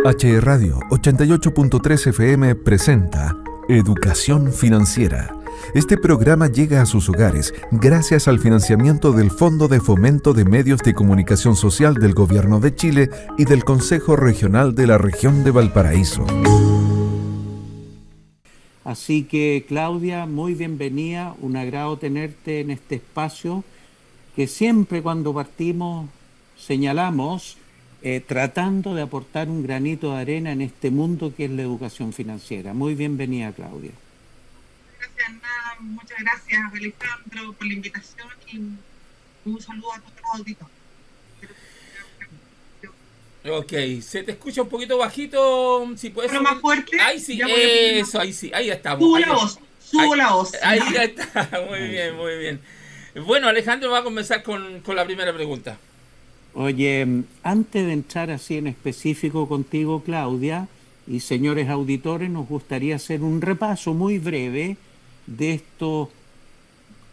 H Radio 88.3 FM presenta Educación Financiera. Este programa llega a sus hogares gracias al financiamiento del Fondo de Fomento de Medios de Comunicación Social del Gobierno de Chile y del Consejo Regional de la Región de Valparaíso. Así que, Claudia, muy bienvenida, un agrado tenerte en este espacio que siempre cuando partimos señalamos tratando de aportar un granito de arena en este mundo que es la educación financiera. Muy bienvenida, Claudia. Gracias, Ana. Muchas gracias, Alejandro, por la invitación y un saludo a todos los auditores. Ok, se te escucha un poquito bajito, si puedes... ¿Pero más fuerte? Ahí sí, eso, ahí sí, ahí estamos. Subo la voz. Ahí ya está, muy bien, muy bien. Bueno, Alejandro va a comenzar con la primera pregunta. Oye, antes de entrar así en específico contigo, Claudia, y señores auditores, nos gustaría hacer un repaso muy breve de estos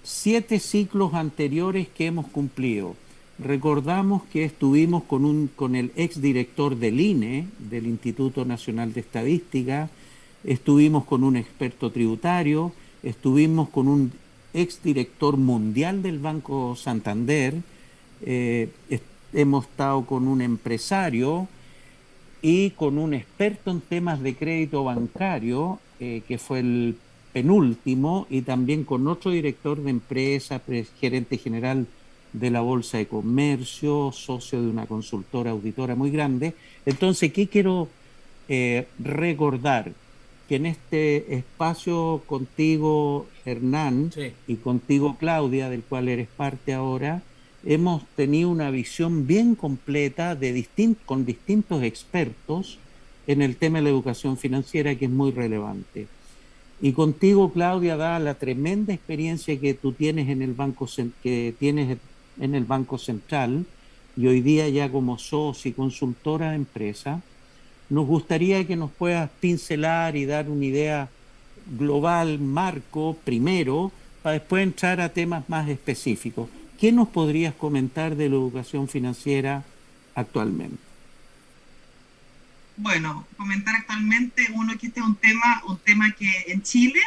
7 ciclos anteriores que hemos cumplido. Recordamos que estuvimos con el exdirector del INE, del Instituto Nacional de Estadística, estuvimos con un experto tributario, estuvimos con un exdirector mundial del Banco Santander, hemos estado con un empresario y con un experto en temas de crédito bancario, que fue el penúltimo, y también con otro director de empresa, gerente general de la Bolsa de Comercio, socio de una consultora auditora muy grande. Entonces, ¿qué quiero recordar? Que en este espacio contigo, Hernán, Sí. y contigo, Claudia, del cual eres parte ahora, hemos tenido una visión bien completa con distintos expertos en el tema de la educación financiera, que es muy relevante. Y contigo, Claudia, da la tremenda experiencia que tú tienes en el Banco Central, y hoy día ya como socia y consultora de empresa, nos gustaría que nos puedas pincelar y dar una idea global, marco, primero, para después entrar a temas más específicos. ¿Qué nos podrías comentar de la educación financiera actualmente? Bueno, comentar actualmente, que este es un tema que en Chile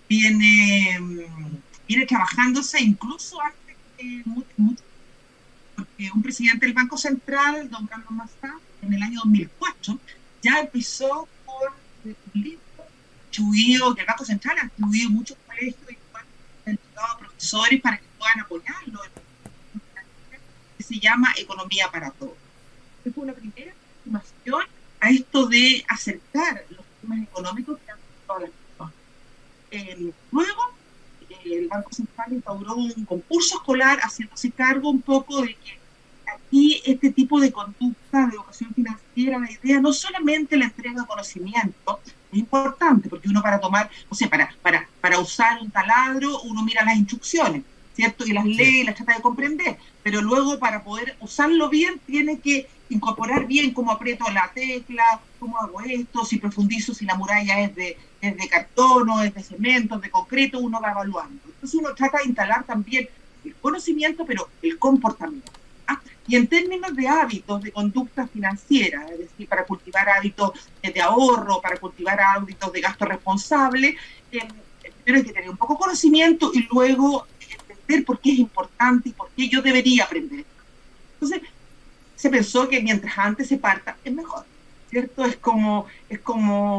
viene trabajándose incluso antes que mucho, porque un presidente del Banco Central, don Carlos Massad, en el año 2004, ya empezó por un libro que el Banco Central ha atribuido muchos colegios y ha entregado a profesores para que puedan apoyarlo, que se llama Economía para Todos. Esta fue una primera aproximación a esto de acercar los temas económicos que han todas las personas. Luego, el Banco Central instauró un concurso escolar haciéndose cargo un poco de que aquí este tipo de conducta de educación financiera, la idea no solamente la entrega de conocimiento, es importante, porque uno para tomar, o sea, para usar un taladro, uno mira las instrucciones, ¿cierto? Y las lee y las trata de comprender, pero luego para poder usarlo bien, tiene que incorporar bien cómo aprieto la tecla, cómo hago esto, si profundizo, si la muralla es de cartón o es de cemento, de concreto, uno va evaluando. Entonces uno trata de instalar también el conocimiento, pero el comportamiento. Y en términos de hábitos de conducta financiera, es decir, para cultivar hábitos de ahorro, para cultivar hábitos de gasto responsable, primero hay que tener un poco de conocimiento y luego entender por qué es importante y por qué yo debería aprender. Entonces, se pensó que mientras antes se parta, es mejor, ¿cierto? Es como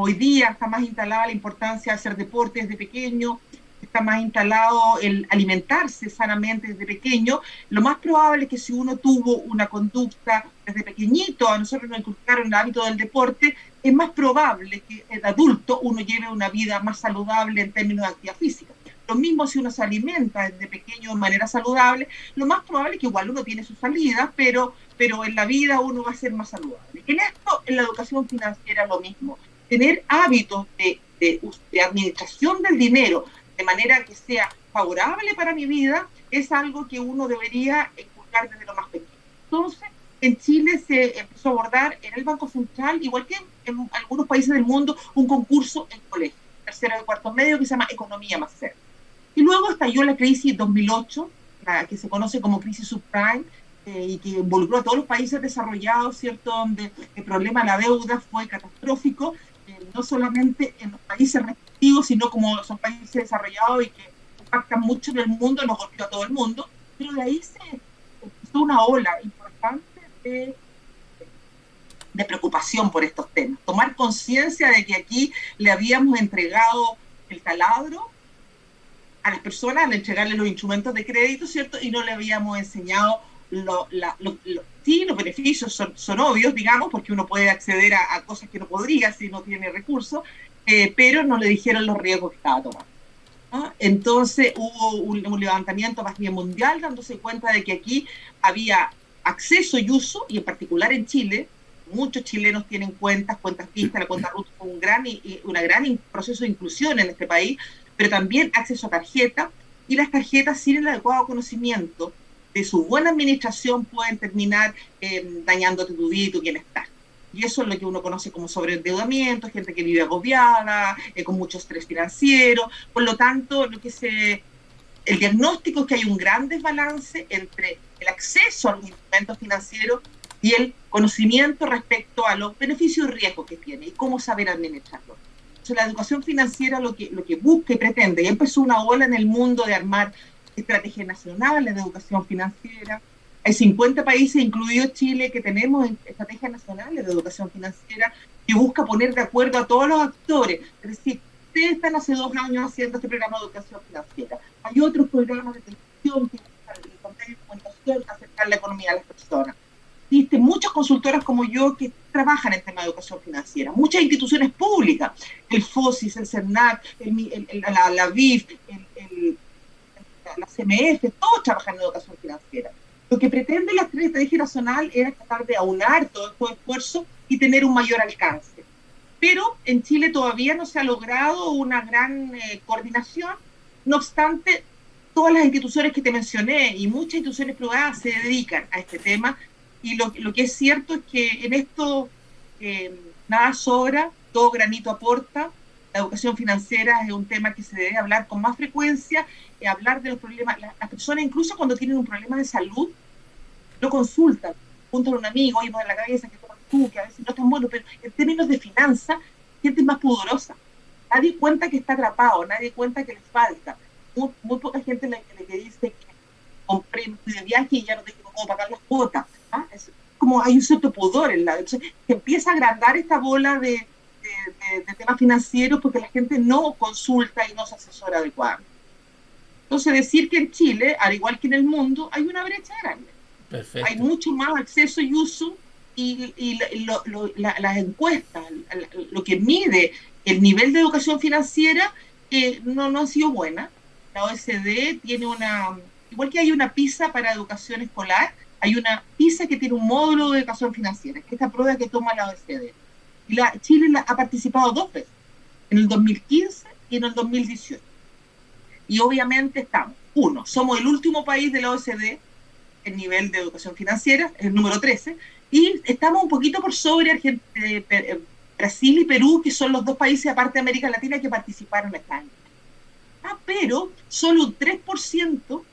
hoy día está más instalada la importancia de hacer deporte desde pequeño, está más instalado el alimentarse sanamente desde pequeño. Lo más probable es que si uno tuvo una conducta desde pequeñito, a nosotros nos inculcaron el hábito del deporte, es más probable que el adulto uno lleve una vida más saludable en términos de actividad física. Lo mismo si uno se alimenta desde pequeño de manera saludable, lo más probable es que igual uno tiene sus salidas, pero en la vida uno va a ser más saludable. En esto, en la educación financiera, lo mismo. Tener hábitos de administración del dinero, de manera que sea favorable para mi vida, es algo que uno debería inculcar desde lo más pequeño. Entonces, en Chile se empezó a abordar en el Banco Central, igual que en algunos países del mundo, un concurso en colegio, tercero y cuarto medio, que se llama Economía más Cerca. Y luego estalló la crisis 2008, la que se conoce como crisis subprime, y que involucró a todos los países desarrollados, ¿cierto?, donde el problema de la deuda fue catastrófico, no solamente en los países respectivos, sino como son países desarrollados y que impactan mucho en el mundo, nos golpeó a todo el mundo, pero de ahí se empezó una ola importante de preocupación por estos temas, tomar conciencia de que aquí le habíamos entregado el taladro a las personas al entregarles los instrumentos de crédito, ¿cierto? Y no le habíamos enseñado sí, los beneficios son obvios, digamos, porque uno puede acceder a cosas que no podría si no tiene recursos, pero no le dijeron los riesgos que estaba tomando. ¿Ah? Entonces hubo un levantamiento más bien mundial, dándose cuenta de que aquí había acceso y uso, y en particular en Chile, muchos chilenos tienen cuentas vistas, la cuenta RUT fue un gran proceso de inclusión en este país, pero también acceso a tarjetas, y las tarjetas sin el adecuado conocimiento de su buena administración pueden terminar dañándote tu vida y tu bienestar. Y eso es lo que uno conoce como sobreendeudamiento, gente que vive agobiada, con mucho estrés financiero. Por lo tanto, el diagnóstico es que hay un gran desbalance entre el acceso a los instrumentos financieros y el conocimiento respecto a los beneficios y riesgos que tiene y cómo saber administrarlo. Entonces, la educación financiera lo que busca y pretende, y empezó una ola en el mundo de armar estrategias nacionales de educación financiera. Hay 50 países, incluido Chile, que tenemos estrategias nacionales de educación financiera que busca poner de acuerdo a todos los actores. Es decir, ustedes están hace 2 años haciendo este programa de educación financiera. Hay otros programas de televisión que buscan de documentación, acercar la economía a las personas. Existen muchas consultoras como yo que trabajan en tema de educación financiera, muchas instituciones públicas, el FOSIS, el CERNAC, la BIF, la CMF, todos trabajan en educación financiera. Lo que pretende la estrategia nacional era tratar de aunar todo estos esfuerzos y tener un mayor alcance. Pero en Chile todavía no se ha logrado una gran coordinación. No obstante, todas las instituciones que te mencioné y muchas instituciones privadas se dedican a este tema, y lo que es cierto es que en esto nada sobra, todo granito aporta. La educación financiera es un tema que se debe hablar con más frecuencia, hablar de los problemas. Las personas, incluso cuando tienen un problema de salud, lo consultan, juntan a un amigo, oye, de la cabeza, que tomas tú, que a veces no es tan bueno, pero en términos de finanzas, gente es más pudorosa. Nadie cuenta que está atrapado, nadie cuenta que les falta. Muy poca gente le dice que compré de viaje y ya no tengo cómo pagar las cuotas. ¿Ah? Es como hay un cierto pudor en la... Entonces, se empieza a agrandar esta bola de temas financieros porque la gente no consulta y no se asesora adecuadamente. Entonces, decir que en Chile, al igual que en el mundo, hay una brecha grande. Perfecto. Hay mucho más acceso y uso, y las encuestas, lo que mide el nivel de educación financiera, no ha sido buena. La OECD tiene igual que hay una PISA para educación escolar, hay una PISA que tiene un módulo de educación financiera, que es esta prueba que toma la OECD. Y Chile ha participado 2 veces, en el 2015 y en el 2018. Y obviamente somos el último país de la OECD en nivel de educación financiera, el número 13, y estamos un poquito por sobre Brasil y Perú, que son los 2 países aparte de América Latina que participaron este año. Pero solo un 3%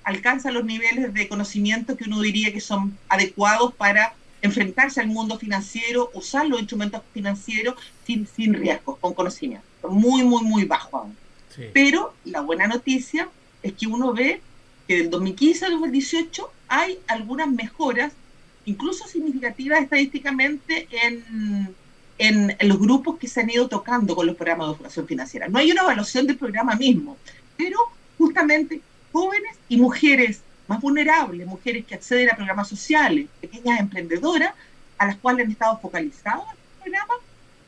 alcanza los niveles de conocimiento que uno diría que son adecuados para enfrentarse al mundo financiero, usar los instrumentos financieros sin riesgos, con conocimiento. Muy, muy, muy bajo aún. Sí. Pero la buena noticia es que uno ve que del 2015 al 2018 hay algunas mejoras, incluso significativas estadísticamente, en los grupos que se han ido tocando con los programas de educación financiera. No hay una evaluación del programa mismo, pero justamente jóvenes y mujeres más vulnerables, mujeres que acceden a programas sociales, pequeñas emprendedoras, a las cuales han estado focalizados en el programa,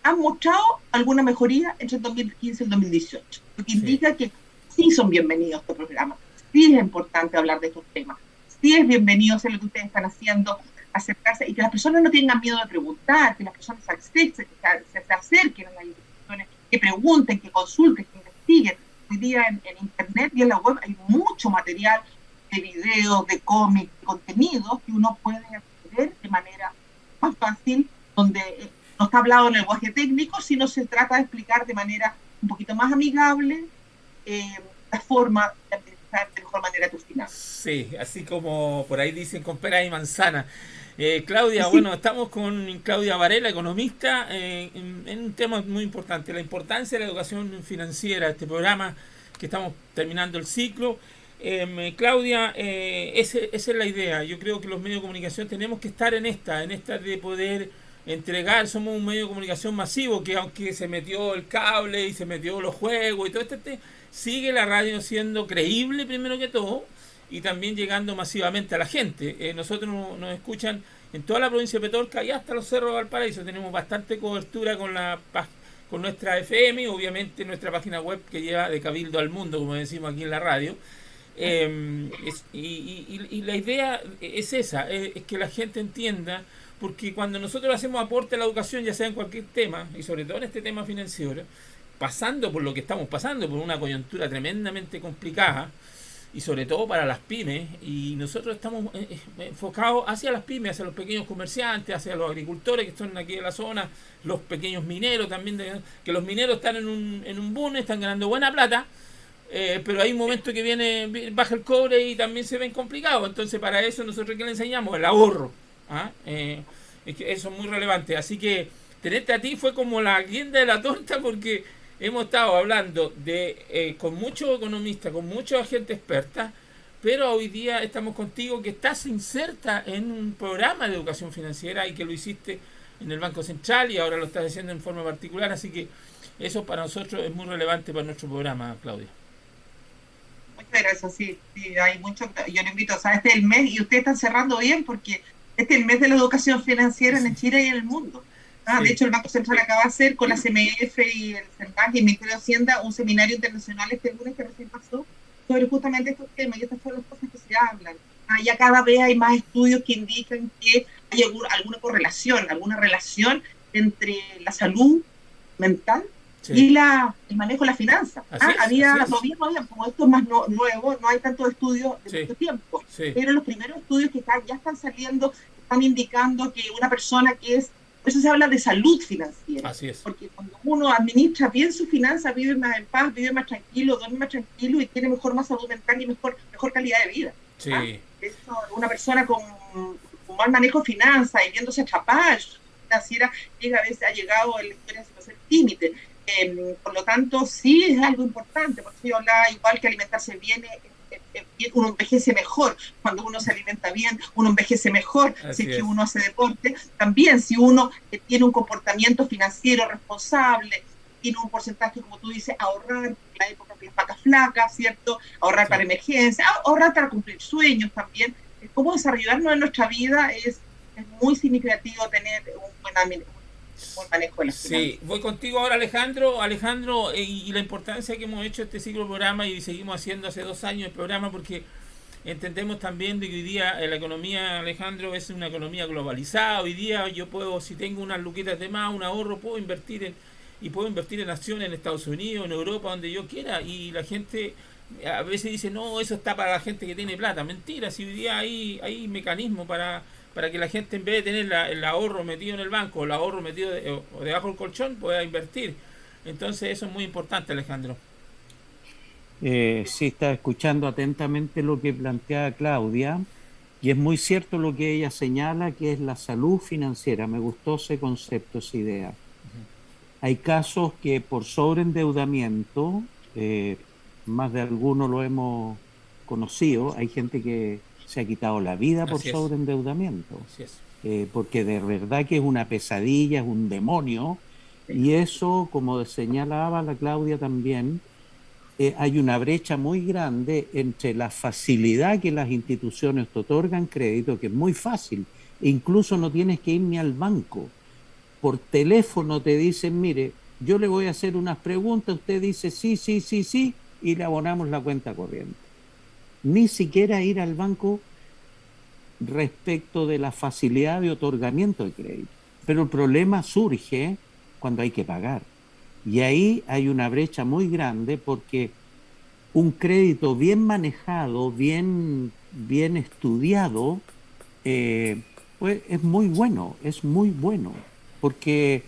han mostrado alguna mejoría entre el 2015 y el 2018, lo que indica que sí son bienvenidos estos programas, sí es importante hablar de estos temas, sí es bienvenido hacer lo que ustedes están haciendo, acercarse, y que las personas no tengan miedo de preguntar, que las personas se acerquen a las instituciones, que pregunten, que consulten, que investiguen. Hoy día en internet y en la web hay mucho material de videos, de cómics, de contenidos que uno puede acceder de manera más fácil, donde no está hablado en el lenguaje técnico, sino se trata de explicar de manera un poquito más amigable la forma de administrar del mejor manera tus finanzas. Sí, así como por ahí dicen con peras y manzanas. Claudia, Sí. bueno, estamos con Claudia Varela, economista, en un tema muy importante, la importancia de la educación financiera, este programa que estamos terminando el ciclo. Claudia, esa es la idea. Yo creo que los medios de comunicación tenemos que estar en esta de poder entregar. Somos un medio de comunicación masivo que, aunque se metió el cable y se metió los juegos y todo sigue la radio siendo creíble primero que todo y también llegando masivamente a la gente. Nosotros nos escuchan en toda la provincia de Petorca y hasta los cerros de Valparaíso. Tenemos bastante cobertura con nuestra FM, obviamente nuestra página web que lleva de Cabildo al Mundo, como decimos aquí en la radio. Y la idea es esa, es que la gente entienda, porque cuando nosotros hacemos aporte a la educación, ya sea en cualquier tema, y sobre todo en este tema financiero, pasando por lo que estamos pasando, por una coyuntura tremendamente complicada, y sobre todo para las pymes, y nosotros estamos enfocados hacia las pymes, hacia los pequeños comerciantes, hacia los agricultores que están aquí en la zona, los pequeños mineros también, que los mineros están en un boom, están ganando buena plata, pero hay un momento que baja el cobre y también se ven complicados. Entonces, para eso nosotros que le enseñamos el ahorro. Es que eso es muy relevante. Así que tenerte a ti fue como la guinda de la torta, porque hemos estado hablando con muchos economistas, con mucha gente experta, pero hoy día estamos contigo, que estás inserta en un programa de educación financiera y que lo hiciste en el Banco Central y ahora lo estás haciendo en forma particular. Así que eso para nosotros es muy relevante para nuestro programa, Claudia. Muchas gracias, sí, hay mucho. Yo le invito, o sea, este es el mes, y ustedes están cerrando bien, porque este es el mes de la educación financiera en Chile y en el mundo. Sí. De hecho, el Banco Central acaba de hacer con la CMF y el CERNAC y el Ministerio de Hacienda un seminario internacional este lunes que recién pasó sobre justamente estos temas, y estas son las cosas que se hablan. Ya cada vez hay más estudios que indican que hay alguna correlación, alguna relación entre la salud mental y el manejo de la finanza. Todavía no había, como esto es más nuevo, no hay tantos estudios de mucho tiempo, pero los primeros estudios que ya están saliendo están indicando que una persona que es, por eso se habla de salud financiera, porque cuando uno administra bien su finanza, vive más en paz, vive más tranquilo, duerme más tranquilo y tiene más salud mental y mejor calidad de vida. Eso, una persona con mal manejo de finanzas y viéndose atrapada financiera, a veces ha llegado a la historia de situación límite. Por lo tanto, sí es algo importante, porque yo hablaba igual que alimentarse bien, uno envejece mejor. Cuando uno se alimenta bien, uno envejece mejor. Si es que uno hace deporte, también si uno tiene un comportamiento financiero responsable, tiene un porcentaje, como tú dices, ahorrar en la época de las vacas flacas, ¿cierto? Ahorrar para emergencias, ahorrar para cumplir sueños también. Cómo desarrollarnos en nuestra vida es muy significativo tener un buen manejo de las finanzas. Sí, voy contigo ahora, Alejandro, y la importancia que hemos hecho este ciclo de programa y seguimos haciendo hace 2 años el programa, porque entendemos también de que hoy día la economía, Alejandro, es una economía globalizada. Hoy día yo puedo, si tengo unas luquitas de más, un ahorro, puedo invertir en acciones en Estados Unidos, en Europa, donde yo quiera, y la gente a veces dice, no, eso está para la gente que tiene plata. Mentira, si hoy día hay mecanismos para que la gente, en vez de tener el ahorro metido en el banco o el ahorro metido o debajo del colchón, pueda invertir. Entonces eso es muy importante, Alejandro. Sí, está escuchando atentamente lo que plantea Claudia, y es muy cierto lo que ella señala, que es la salud financiera. Me gustó ese concepto, esa idea. Hay casos que por sobreendeudamiento, más de alguno lo hemos conocido, hay gente que se ha quitado la vida por sobreendeudamiento, porque de verdad que es una pesadilla, es un demonio, y eso, como señalaba la Claudia también, hay una brecha muy grande entre la facilidad que las instituciones te otorgan crédito, que es muy fácil, incluso no tienes que ir ni al banco. Por teléfono te dicen, mire, yo le voy a hacer unas preguntas, usted dice sí, y le abonamos la cuenta corriente. Ni siquiera ir al banco respecto de la facilidad de otorgamiento de crédito. Pero el problema surge cuando hay que pagar. Y ahí hay una brecha muy grande, porque un crédito bien manejado, bien estudiado, pues es muy bueno, porque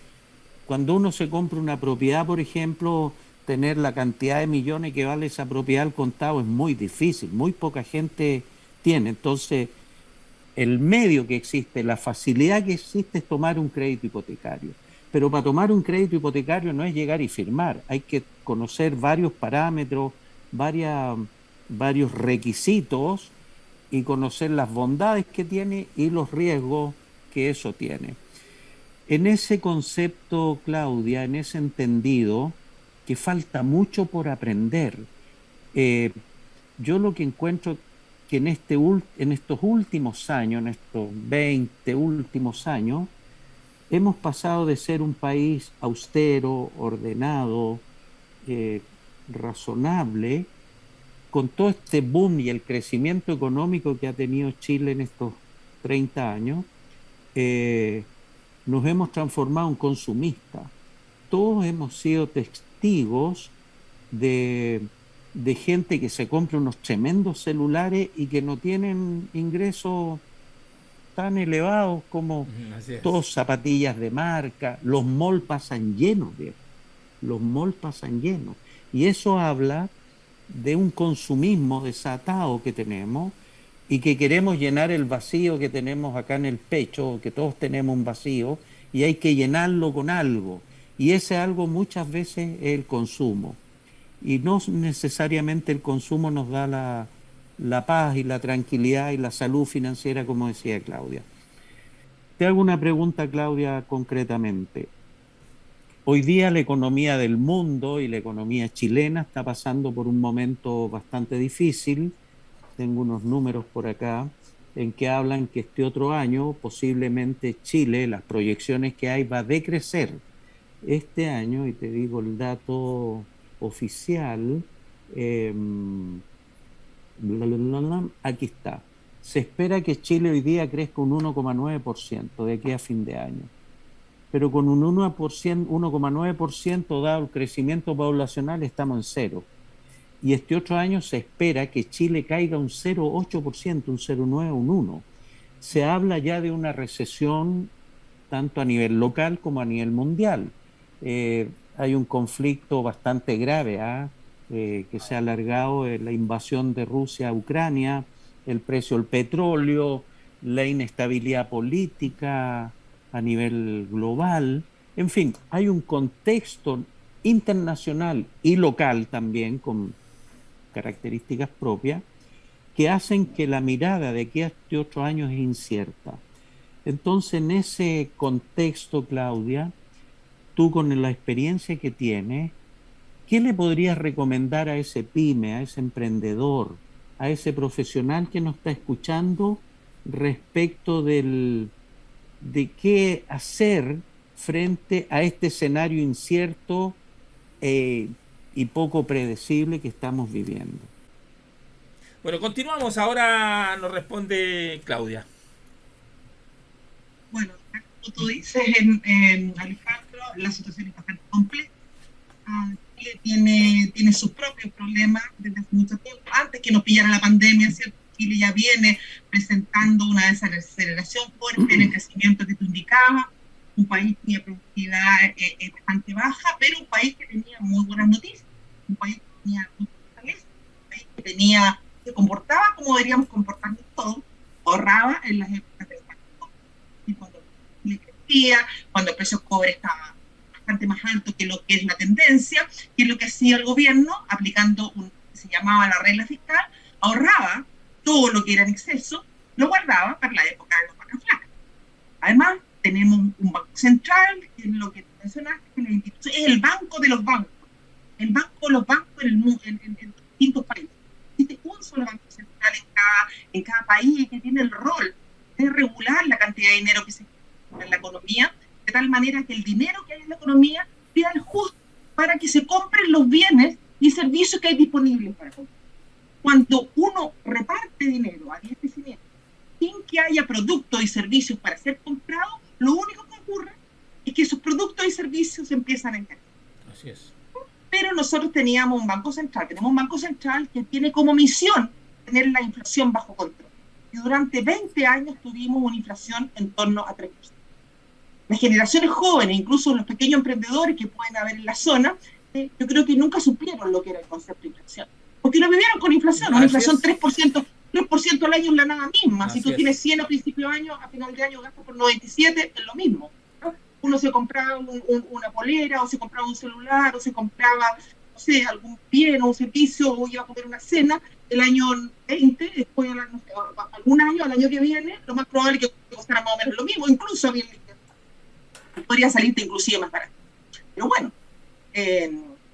cuando uno se compra una propiedad, por ejemplo, sostener la cantidad de millones que vale esa propiedad al contado es muy difícil, muy poca gente tiene. Entonces, el medio que existe, la facilidad que existe es tomar un crédito hipotecario. Pero para tomar un crédito hipotecario no es llegar y firmar, hay que conocer varios parámetros, varios requisitos y conocer las bondades que tiene y los riesgos que eso tiene. En ese concepto, Claudia, en ese entendido, que falta mucho por aprender, yo lo que encuentro que en estos últimos años, en estos 20 últimos años, hemos pasado de ser un país austero, ordenado, razonable, con todo este boom y el crecimiento económico que ha tenido Chile en estos 30 años, nos hemos transformado en consumistas. Todos hemos sido testigos de gente que se compra unos tremendos celulares y que no tienen ingresos tan elevados como todos zapatillas de marca. Los malls pasan llenos, viejo. Los malls pasan llenos. Y eso habla de un consumismo desatado que tenemos y que queremos llenar el vacío que tenemos acá en el pecho, que todos tenemos un vacío, y hay que llenarlo con algo. Y ese algo muchas veces es el consumo. Y no necesariamente el consumo nos da la paz y la tranquilidad y la salud financiera, como decía Claudia. Te hago una pregunta, Claudia, concretamente. Hoy día la economía del mundo y la economía chilena está pasando por un momento bastante difícil. Tengo unos números por acá en que hablan que este otro año posiblemente Chile, las proyecciones que hay, va a decrecer. Este año, y te digo el dato oficial, aquí está. Se espera que Chile hoy día crezca un 1,9% de aquí a fin de año. Pero con un 1,9% dado el crecimiento poblacional estamos en cero. Y este otro año se espera que Chile caiga un 0,8%, un 0,9%, un 1%. Se habla ya de una recesión tanto a nivel local como a nivel mundial. Hay un conflicto bastante grave que se ha alargado, la invasión de Rusia a Ucrania, el precio del petróleo, la inestabilidad política a nivel global. En fin, hay un contexto internacional y local también con características propias que hacen que la mirada de aquí a este otro año es incierta. Entonces, en ese contexto, Claudia, tú con la experiencia que tienes, ¿qué le podrías recomendar a ese pyme, a ese emprendedor, a ese profesional que nos está escuchando respecto de qué hacer frente a este escenario incierto y poco predecible que estamos viviendo? Bueno, continuamos. Ahora nos responde Claudia. Bueno, como tú dices, Alejandro, la situación es bastante compleja. Chile tiene sus propios problemas desde hace mucho tiempo. Antes que nos pillara la pandemia, ¿cierto? Chile ya viene presentando una desaceleración fuerte en el crecimiento que tú indicabas. Un país cuya productividad es bastante baja, pero un país que tenía muy buenas noticias. Un país que tenía mucha fortaleza. Un país que se comportaba como deberíamos comportarnos todos. Ahorraba en las épocas del banco. Y cuando Chile crecía, cuando el precio del cobre estaba bastante más alto que lo que es la tendencia, que es lo que hacía el gobierno, aplicando que se llamaba la regla fiscal, ahorraba todo lo que era en exceso, lo guardaba para la época de los vacas flacas. Además, tenemos un banco central, que es lo que mencionaste, que es el banco de los bancos, el banco de los bancos en distintos países. Existe un solo banco central en cada país que tiene el rol de regular la cantidad de dinero que se genera en la economía, de tal manera que el dinero que hay en la economía sea el justo para que se compren los bienes y servicios que hay disponibles para comprar. Cuando uno reparte dinero a diestra y siniestra sin que haya productos y servicios para ser comprados, lo único que ocurre es que esos productos y servicios empiezan a encarecer. Así es. Pero nosotros tenemos un banco central que tiene como misión tener la inflación bajo control. Y durante 20 años tuvimos una inflación en torno a 3%. Las generaciones jóvenes, incluso los pequeños emprendedores que pueden haber en la zona, yo creo que nunca supieron lo que era el concepto de inflación. Porque lo vivieron con inflación, una inflación 3% al año es la nada misma. Si tú tienes 100 a principio de año, a final de año gastas por 97, es lo mismo, ¿no? Uno se compraba una polera, o se compraba un celular, o se compraba, no sé, algún bien o un servicio, o iba a comer una cena. El año 20, después, no sé, algún año, al año que viene, lo más probable es que costara más o menos lo mismo, incluso bien, podría salirte inclusive más barato. Pero bueno,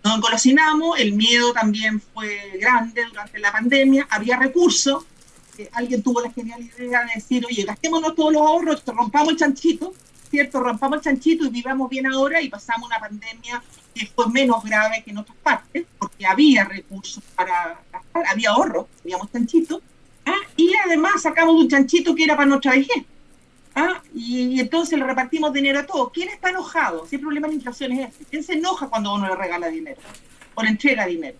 nos engolosinamos, el miedo también fue grande durante la pandemia, había recursos, alguien tuvo la genial idea de decir, oye, gastémonos todos los ahorros, rompamos el chanchito, ¿cierto? Rompamos el chanchito y vivamos bien ahora, y pasamos una pandemia que fue menos grave que en otras partes, porque había recursos para gastar, había ahorros, teníamos chanchito, y además sacamos un chanchito que era para nuestra vejez. Y entonces le repartimos dinero a todos. ¿Quién está enojado? Si el problema de la inflación es este. ¿Quién se enoja cuando uno le regala dinero o le entrega dinero?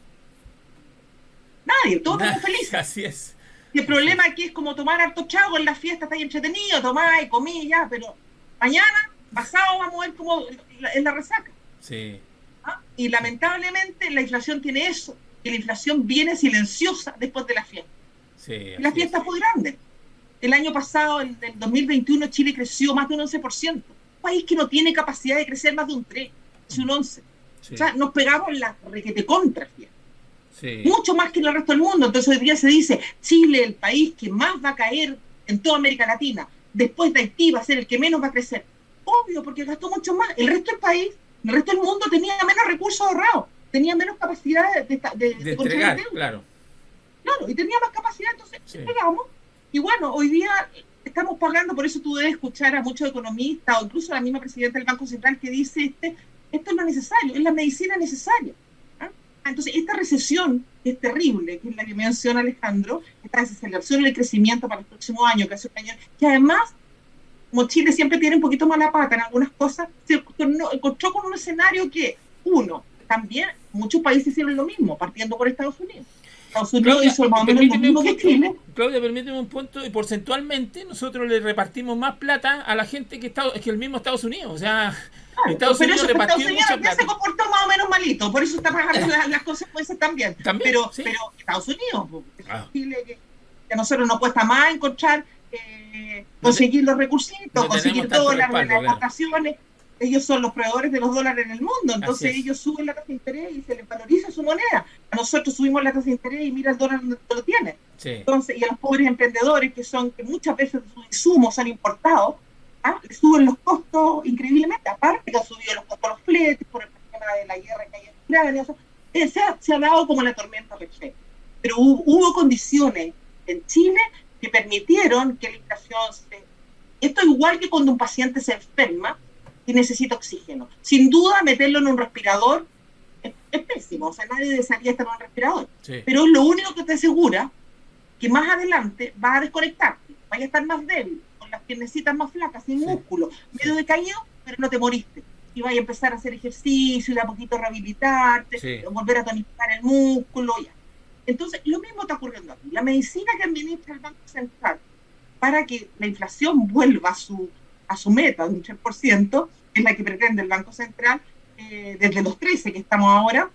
Nadie, todos estamos felices. Así es. Y el problema aquí es como tomar harto trago en las fiestas, está ahí entretenido, tomar y comí ya, pero mañana, pasado, vamos a ver cómo es la resaca. Sí. Y lamentablemente la inflación tiene eso, que la inflación viene silenciosa después de la fiesta. Sí, y la fiesta fue grande. El año pasado, en el 2021, Chile creció más de un 11%. Un país que no tiene capacidad de crecer más de un 3, es un 11. Sí. O sea, nos pegamos la requete contra. Sí. Mucho más que en el resto del mundo. Entonces hoy día se dice, Chile, el país que más va a caer en toda América Latina, después de Haití va a ser el que menos va a crecer. Obvio, porque gastó mucho más. El resto del país, el resto del mundo tenía menos recursos ahorrados, tenía menos capacidad de entregar, claro, y tenía más capacidad, entonces pegamos. Y bueno, hoy día estamos pagando, por eso tú debes escuchar a muchos economistas o incluso a la misma presidenta del Banco Central que dice, esto es lo necesario, es la medicina necesaria. Entonces, esta recesión que es terrible, que es la que menciona Alejandro, esta desaceleración en el crecimiento para el próximo año, que hace un año, que además, como Chile siempre tiene un poquito más la pata en algunas cosas, se encontró con un escenario que, también muchos países hicieron lo mismo, partiendo por Estados Unidos. Estados Unidos hizo más o menos lo mismo que Chile. Claudia, permíteme un punto, y porcentualmente nosotros le repartimos más plata a la gente que el mismo Estados Unidos. O sea, Estados Unidos repartió mucha plata. Se comportó más o menos malito, por eso está pagando las consecuencias también. Pero Estados Unidos, Chile, que a nosotros nos cuesta más encontrar, conseguir los recursitos, conseguir dólares, las exportaciones. Ellos son los proveedores de los dólares en el mundo, entonces ellos suben la tasa de interés y se les valoriza su moneda. A nosotros subimos la tasa de interés y mira el dólar donde lo tiene. Sí. Entonces, y a los pobres emprendedores, que muchas veces sus insumos son importados, les suben los costos increíblemente. Aparte que han subido los costos de los fletes por el tema de la guerra que hay en Ucrania. Se ha dado como la tormenta perfecta. Pero hubo condiciones en Chile que permitieron que la inflación Esto es igual que cuando un paciente se enferma y necesita oxígeno. Sin duda, meterlo en un respirador es pésimo. O sea, nadie desearía estar en un respirador. Sí. Pero es lo único que te asegura que más adelante vas a desconectarte, vas a estar más débil, con las piernecitas más flacas, sin músculo, medio decaído, pero no te moriste. Y vas a empezar a hacer ejercicio y de a poquito rehabilitarte, volver a tonificar el músculo. Ya. Entonces, lo mismo está ocurriendo aquí. La medicina que administra el Banco Central para que la inflación vuelva a su meta de un 3%, es la que pretende el Banco Central, desde los 13 que estamos ahora,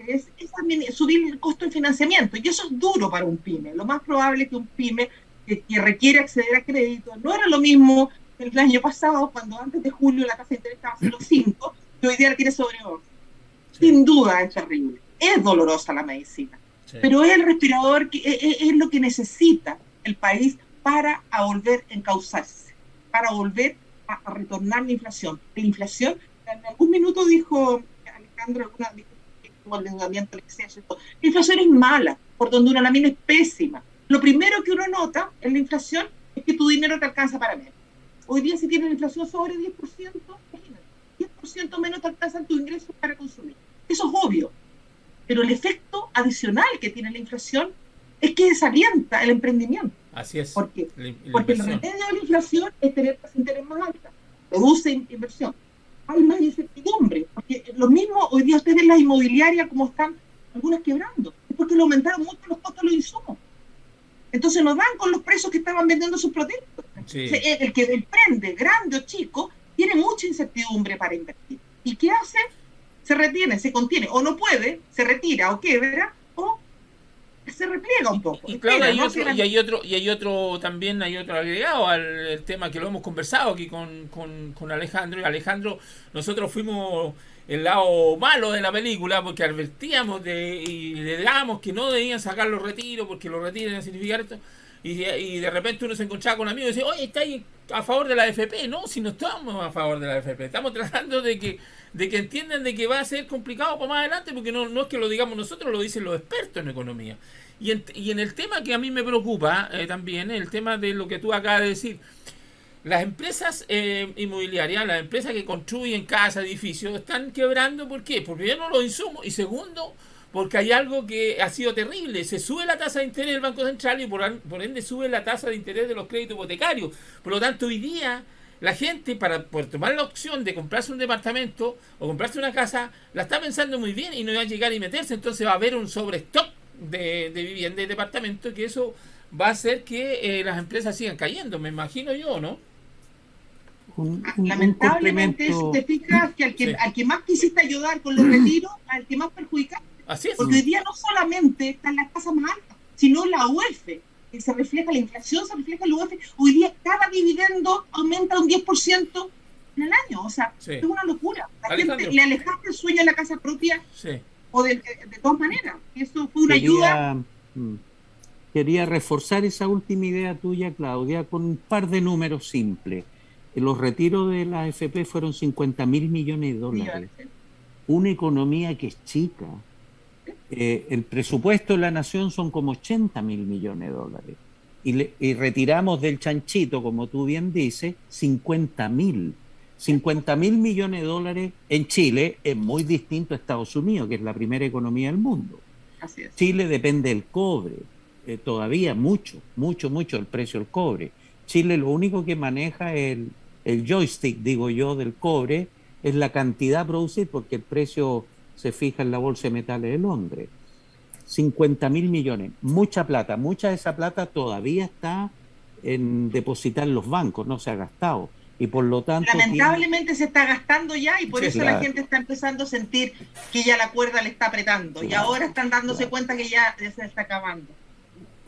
es subir el costo de financiamiento. Y eso es duro para un PYME. Lo más probable es que un PYME que requiere acceder a crédito no era lo mismo que el año pasado, cuando antes de julio la tasa de interés estaba a 0,5, que hoy día la tiene sobre 11. Sin duda es terrible. Es dolorosa la medicina. Pero es el respirador, es lo que necesita el país para volver a encauzarse, para volver a retornar la inflación. La inflación, en algún minuto dijo Alejandro, dijo el endeudamiento, el exceso, la inflación es mala, por donde uno la mira es pésima. Lo primero que uno nota en la inflación es que tu dinero te alcanza para menos. Hoy día si tienes la inflación sobre 10%, imagínate, 10% menos te alcanzan tus ingresos para consumir. Eso es obvio. Pero el efecto adicional que tiene la inflación es que desalienta el emprendimiento. Así es. ¿Por qué? Porque el remedio de la inflación es tener tasas de interés más altas, reduce inversión. Hay más incertidumbre, porque lo mismo hoy día ustedes ven las inmobiliarias como están algunas quebrando, es porque le aumentaron mucho los costos de los insumos. Entonces no dan con los precios que estaban vendiendo sus productos. Sí. O sea, el que emprende, grande o chico, tiene mucha incertidumbre para invertir. ¿Y qué hace? se retiene, se contiene, o no puede, se retira o quiebra, o se repliega un poco. Y claro, Espera, ¿no? hay otro también, hay otro agregado al tema que lo hemos conversado aquí con Alejandro. Y Alejandro, nosotros fuimos el lado malo de la película porque advertíamos y le dábamos que no debían sacar los retiros porque los retiros deben significar esto. Y de repente uno se encontraba con amigos y decía, oye, ¿está ahí a favor de la AFP? No, si no estamos a favor de la AFP. Estamos tratando de que entiendan de que va a ser complicado para más adelante, porque no es que lo digamos nosotros, lo dicen los expertos en economía. Y en el tema que a mí me preocupa también, el tema de lo que tú acabas de decir, las empresas inmobiliarias, las empresas que construyen casas, edificios, están quebrando. ¿Por qué? Porque primero los insumos y segundo, porque hay algo que ha sido terrible. Se sube la tasa de interés del Banco Central y por ende sube la tasa de interés de los créditos hipotecarios. Por lo tanto, hoy día la gente, para poder tomar la opción de comprarse un departamento o comprarse una casa, la está pensando muy bien y no va a llegar y meterse. Entonces va a haber un sobrestock de vivienda y departamentos, que eso va a hacer que las empresas sigan cayendo, me imagino yo, ¿no? Lamentablemente, eso te fijas que Sí. al que más quisiste ayudar con los retiros, al que más perjudicaste. Así es. Porque hoy día no solamente están las tasas más altas, sino la UEF, que se refleja, la inflación se refleja en la UEF. Hoy día cada dividendo aumenta un 10% en el año. O sea, Sí. es una locura. La Alejandro. gente le alejaste el sueño de la casa propia Sí. o de todas maneras. Eso fue una ayuda. Quería reforzar esa última idea tuya, Claudia, con un par de números simples. Los retiros de la AFP fueron 50.000 millones de dólares. Una economía que es chica. El presupuesto de la nación son como 80.000 millones de dólares. Y retiramos del chanchito, como tú bien dices, 50.000. 50.000 millones de dólares en Chile es muy distinto a Estados Unidos, que es la primera economía del mundo. Así es. Chile depende del cobre, todavía mucho el precio del cobre. Chile lo único que maneja el joystick, digo yo, del cobre, es la cantidad producida, porque el precio se fija en la Bolsa de Metales de Londres. 50.000 millones, mucha plata, mucha de esa plata todavía está en depositar en los bancos, no se ha gastado. Y por lo tanto Lamentablemente se está gastando ya y por Sí, eso claro. la gente está empezando a sentir que ya la cuerda le está apretando y ahora están dándose cuenta que ya se está acabando.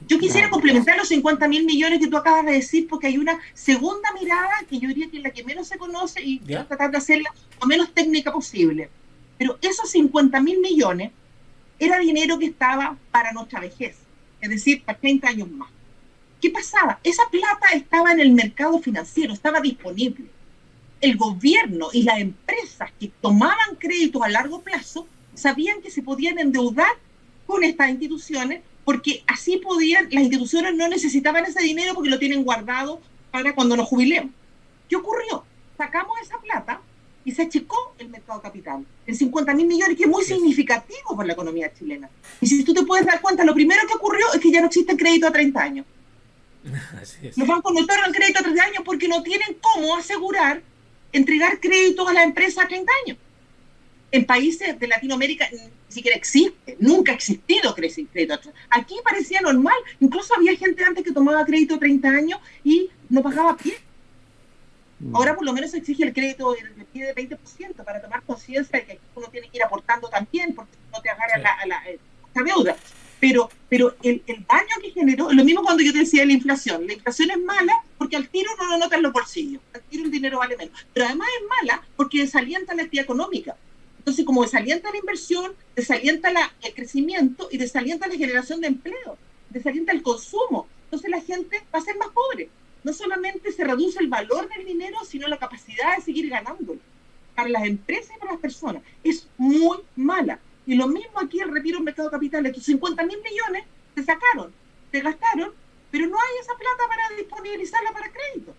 Yo quisiera complementar los 50.000 millones que tú acabas de decir, porque hay una segunda mirada que yo diría que es la que menos se conoce y ¿Ya? quiero tratar de hacerla lo menos técnica posible. Pero esos 50.000 millones era dinero que estaba para nuestra vejez, es decir, para 30 años más. ¿Qué pasaba? Esa plata estaba en el mercado financiero, estaba disponible. El gobierno y las empresas que tomaban créditos a largo plazo sabían que se podían endeudar con estas instituciones porque así podían, las instituciones no necesitaban ese dinero porque lo tienen guardado para cuando nos jubilemos. ¿Qué ocurrió? Sacamos esa plata y se achicó el mercado capital en 50.000 millones, que es muy significativo para la economía chilena. Y si tú te puedes dar cuenta, lo primero que ocurrió es que ya no existe crédito a 30 años. Así es. Los bancos no otorgan crédito a 30 años porque no tienen cómo asegurar entregar créditos a las empresas a 30 años. En países de Latinoamérica ni siquiera existe, nunca ha existido crédito. Aquí parecía normal, incluso había gente antes que tomaba crédito a 30 años y no pagaba pie. Ahora por lo menos se exige el crédito de pie de 20% para tomar conciencia de que uno tiene que ir aportando también, porque no te agarra la deuda. Pero el daño que generó, lo mismo cuando yo te decía de la inflación es mala porque al tiro uno no nota en los bolsillos, al tiro el dinero vale menos, pero además es mala porque desalienta la actividad económica. Entonces, como desalienta la inversión, desalienta el crecimiento y desalienta la generación de empleo, desalienta el consumo. Entonces la gente va a ser más pobre. No solamente se reduce el valor del dinero, sino la capacidad de seguir ganándolo. Para las empresas y para las personas. Es muy mala. Y lo mismo aquí el retiro del mercado capital. Estos 50.000 millones se sacaron, se gastaron, pero no hay esa plata para disponibilizarla para crédito.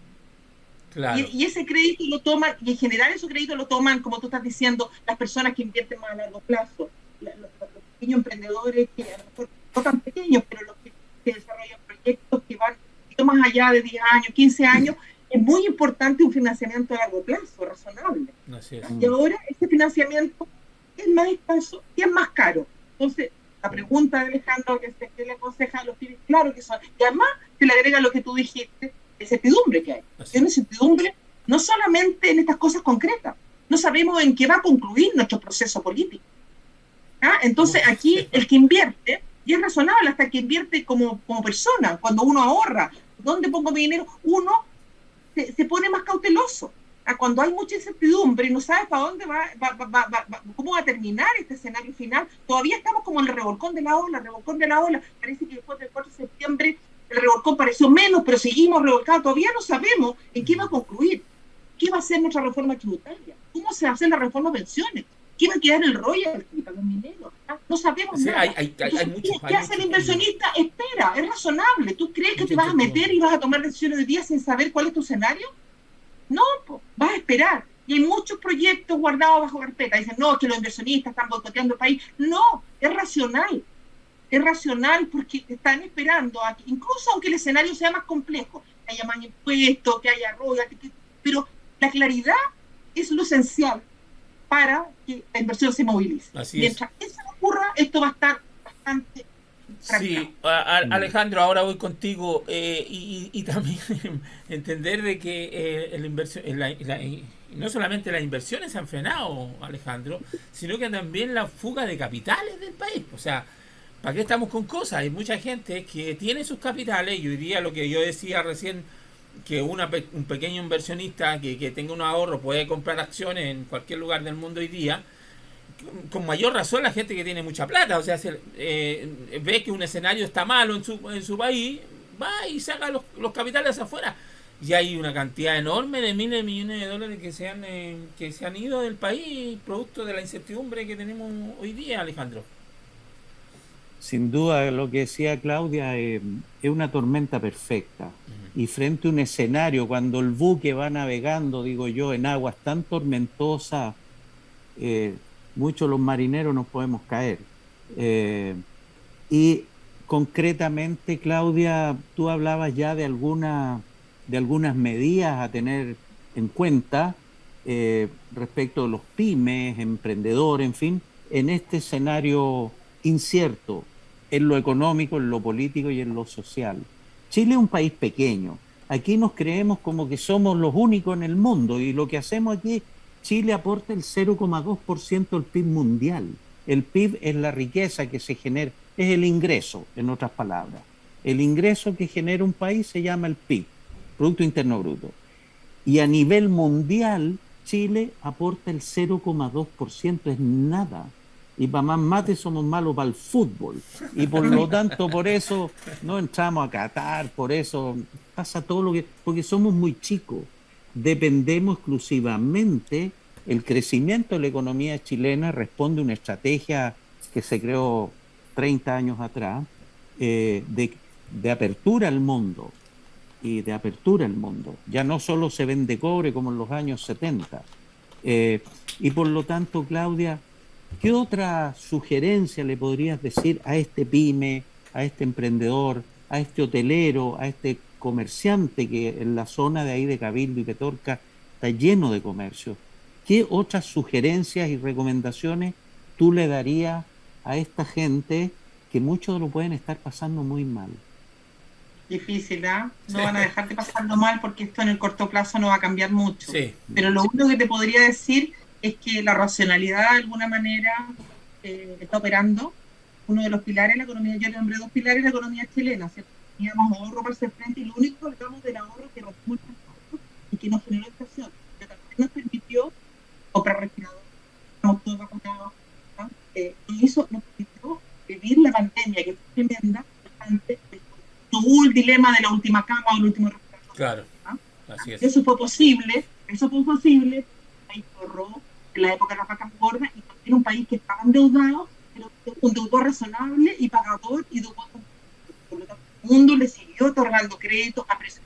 Claro. Y ese crédito lo toman, y en general ese crédito lo toman, como tú estás diciendo, las personas que invierten más a largo plazo, los pequeños emprendedores, que a lo mejor no tan pequeños, pero los que desarrollan proyectos que van más allá de 10 años, 15 años. Es muy importante un financiamiento a largo plazo, razonable. Así es. Y ahora ese financiamiento es más escaso y es más caro. Entonces, la pregunta de Alejandro que le aconseja a los pibes, claro que son, y además se le agrega lo que tú dijiste, la incertidumbre que hay. Hay una incertidumbre no solamente en estas cosas concretas, no sabemos en qué va a concluir nuestro proceso político. ¿Ah? Entonces aquí el que invierte, y es razonable hasta que invierte como persona, cuando uno ahorra, ¿dónde pongo mi dinero? Uno se pone más cauteloso. Cuando hay mucha incertidumbre y no sabes para dónde cómo va a terminar este escenario final, todavía estamos como en el revolcón de la ola, parece que después del 4 de septiembre el revolcón pareció menos, pero seguimos revolcados, todavía no sabemos en qué va a concluir, qué va a ser nuestra reforma tributaria, cómo se va a hacer la reforma de pensiones, qué va a quedar el royalty para los mineros, no sabemos nada. ¿Qué hace el inversionista? Espera, es razonable. ¿Tú crees que te vas a meter y vas a tomar decisiones hoy día sin saber cuál es tu escenario? No, pues, vas a esperar. Y hay muchos proyectos guardados bajo carpeta. Dicen, no, que los inversionistas están boicoteando el país. No, es racional. Es racional porque están esperando, incluso aunque el escenario sea más complejo, que haya más impuestos, que haya royalties, pero la claridad es lo esencial para que la inversión se movilice. Mientras eso ocurra, esto va a estar bastante... Sí, Alejandro, ahora voy contigo y también entender de que no solamente las inversiones se han frenado, Alejandro, sino que también la fuga de capitales del país. O sea, ¿para qué estamos con cosas? Hay mucha gente que tiene sus capitales, y hoy día lo que yo decía recién, que un pequeño inversionista que tenga un ahorro puede comprar acciones en cualquier lugar del mundo hoy día, con mayor razón la gente que tiene mucha plata. O sea, ve que un escenario está malo en su país, va y saca los capitales afuera. Y hay una cantidad enorme de miles de millones de dólares que se han ido del país producto de la incertidumbre que tenemos hoy día, Alejandro. Sin duda, lo que decía Claudia es una tormenta perfecta. Y frente a un escenario, cuando el buque va navegando, digo yo, en aguas tan tormentosas, muchos los marineros nos podemos caer. Y concretamente, Claudia, tú hablabas ya de algunas medidas a tener en cuenta respecto de los pymes, emprendedores, en fin, en este escenario incierto, en lo económico, en lo político y en lo social. Chile es un país pequeño. Aquí nos creemos como que somos los únicos en el mundo, y lo que hacemos aquí, Chile aporta el 0,2% del PIB mundial. El PIB es la riqueza que se genera, es el ingreso, en otras palabras. El ingreso que genera un país se llama el PIB, Producto Interno Bruto. Y a nivel mundial, Chile aporta el 0,2%, es nada. Y para más mate somos malos para el fútbol. Y por lo tanto, por eso no entramos a Qatar, por eso pasa todo lo que... Porque somos muy chicos. Dependemos exclusivamente, el crecimiento de la economía chilena responde a una estrategia que se creó 30 años atrás, de apertura al mundo. Y de apertura al mundo. Ya no solo se vende cobre como en los años 70. Y por lo tanto, Claudia, ¿qué otra sugerencia le podrías decir a este pyme, a este emprendedor, a este hotelero, a este comerciante que en la zona de ahí de Cabildo y Petorca está lleno de comercio? ¿Qué otras sugerencias y recomendaciones tú le darías a esta gente que muchos lo pueden estar pasando muy mal? Difícil, ¿ah? No van a dejarte pasarlo mal porque esto en el corto plazo no va a cambiar mucho. Sí. Pero lo único que te podría decir es que la racionalidad de alguna manera está operando. Uno de los pilares de la economía, yo le nombré 2 pilares de la economía chilena, ¿cierto? Teníamos ahorro para hacer frente, y lo único que hablamos del ahorro que rompimos el mercado y que nos generó inflación, que también nos permitió comprar respiradores, estamos todos vacunados, ¿no? Nos permitió vivir la pandemia, que fue tremenda, bastante. No hubo el dilema de la última cama o el último respirador. Claro, ¿no? Así es. Eso fue posible, ahí corrió en la época de las vacas gordas, y también un país que estaba endeudado, pero un deudor razonable y pagador, y por lo tanto el mundo le siguió otorgando créditos a precios.